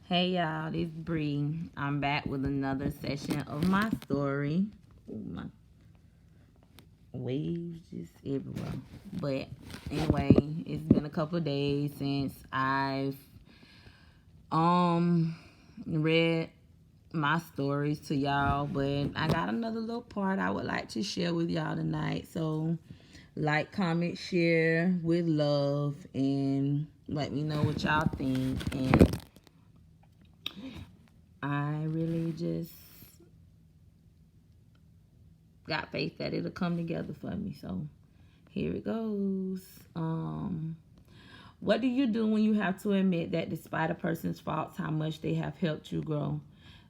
Hey y'all, this Bree. I'm back with another session of my story. Ooh, my waves just everywhere. But anyway, it's been a couple of days since I've um read my stories to y'all, but I got another little part I would like to share with y'all tonight. So like, comment, share with love, and let me know what y'all think. And I really just got faith that it'll come together for me. So here it goes. What do you do when you have to admit that despite a person's faults, how much they have helped you grow?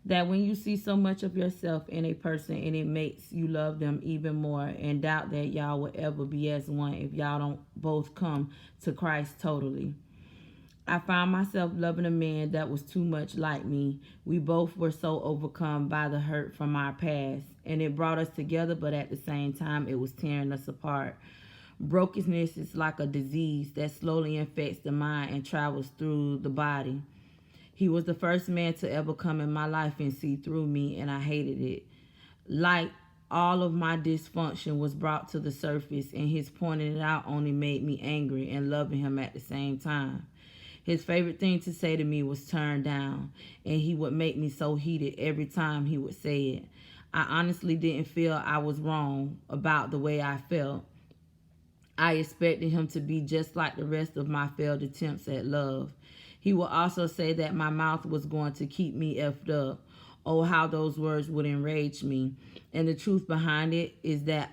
That when you see so much of yourself in a person and it makes you love them even more and doubt that y'all will ever be as one if y'all don't both come to Christ totally. I found myself loving a man that was too much like me. We both were so overcome by the hurt from our past, and it brought us together, but at the same time, it was tearing us apart. Brokenness is like a disease that slowly infects the mind and travels through the body. He was the first man to ever come in my life and see through me, and I hated it. Like all of my dysfunction was brought to the surface, and his pointing it out only made me angry and loving him at the same time. His favorite thing to say to me was turn down, and he would make me so heated every time he would say it. I honestly didn't feel I was wrong about the way I felt. I expected him to be just like the rest of my failed attempts at love. He would also say that my mouth was going to keep me effed up. Oh, how those words would enrage me. And the truth behind it is that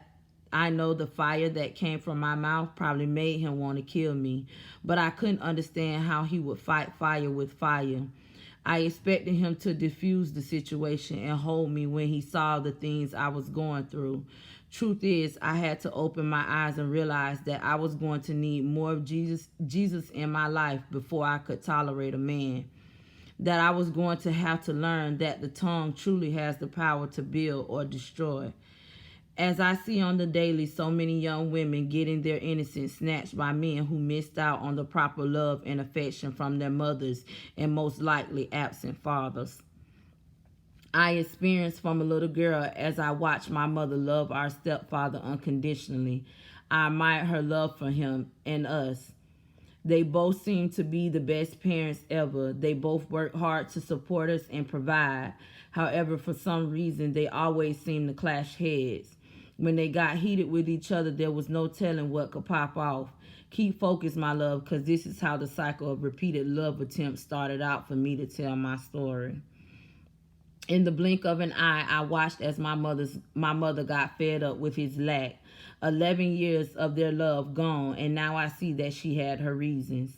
I know the fire that came from my mouth probably made him want to kill me, but I couldn't understand how he would fight fire with fire. I expected him to diffuse the situation and hold me when he saw the things I was going through. Truth is, I had to open my eyes and realize that I was going to need more of Jesus in my life before I could tolerate a man. That I was going to have to learn that the tongue truly has the power to build or destroy. As I see on the daily so many young women getting their innocence snatched by men who missed out on the proper love and affection from their mothers and most likely absent fathers. I experienced from a little girl as I watched my mother love our stepfather unconditionally. I admired her love for him and us. They both seem to be the best parents ever. They both work hard to support us and provide. However, for some reason, they always seem to clash heads. When they got heated with each other, there was no telling what could pop off. Keep focused, my love, because this is how the cycle of repeated love attempts started out for me to tell my story. In the blink of an eye, I watched as my mother got fed up with his lack. 11 years of their love gone, and now I see that she had her reasons.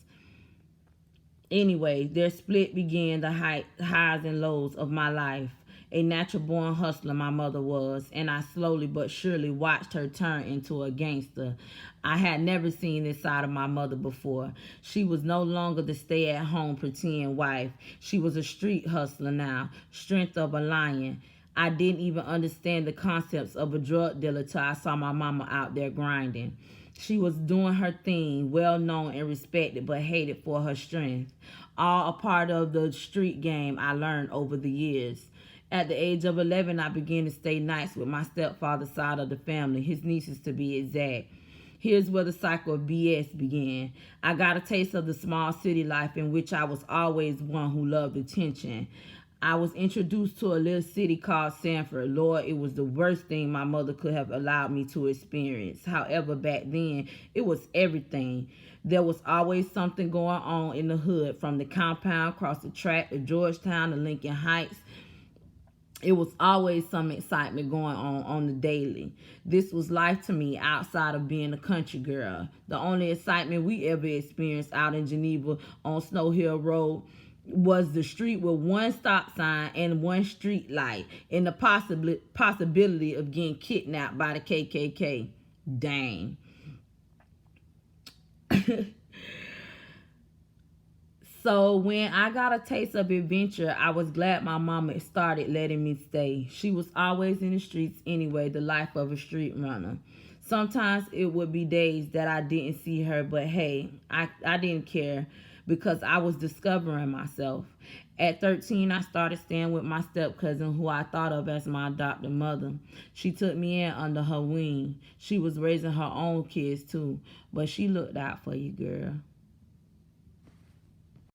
Anyway, their split began the highs and lows of my life. A natural born hustler my mother was, and I slowly but surely watched her turn into a gangster. I had never seen this side of my mother before. She was no longer the stay at home pretend wife. She was a street hustler now, strength of a lion. I didn't even understand the concepts of a drug dealer till I saw my mama out there grinding. She was doing her thing, well known and respected, but hated for her strength. All a part of the street game I learned over the years. At the age of 11, I began to stay nice with my stepfather's side of the family, his nieces to be exact. Here's where the cycle of BS began. I got a taste of the small city life in which I was always one who loved attention. I was introduced to a little city called Sanford. Lord, it was the worst thing my mother could have allowed me to experience. However, back then, it was everything. There was always something going on in the hood, from the compound across the track to Georgetown to Lincoln Heights. It was always some excitement going on the daily. This was life to me outside of being a country girl. The only excitement we ever experienced out in Geneva on Snow Hill Road was the street with one stop sign and one street light, and the possibility of getting kidnapped by the KKK. Dang. So when I got a taste of adventure, I was glad my mama started letting me stay. She was always in the streets anyway, the life of a street runner. Sometimes it would be days that I didn't see her, but hey, I didn't care because I was discovering myself. At 13, I started staying with my step cousin, who I thought of as my adopted mother. She took me in under her wing. She was raising her own kids too, but she looked out for you, girl.